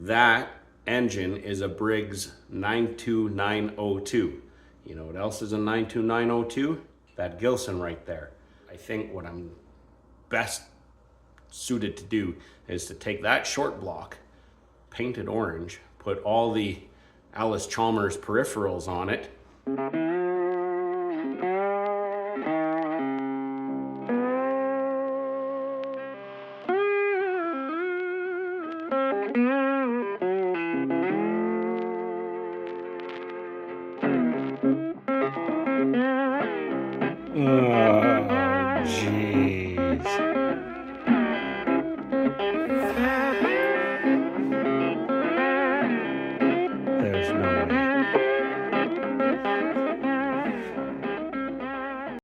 That engine is a Briggs 92902. You know what else is a 92902? That Gilson right there. I think what I'm best suited to do is to take that short block, paint it orange, put all the Allis-Chalmers peripherals on it. Oh, jeez.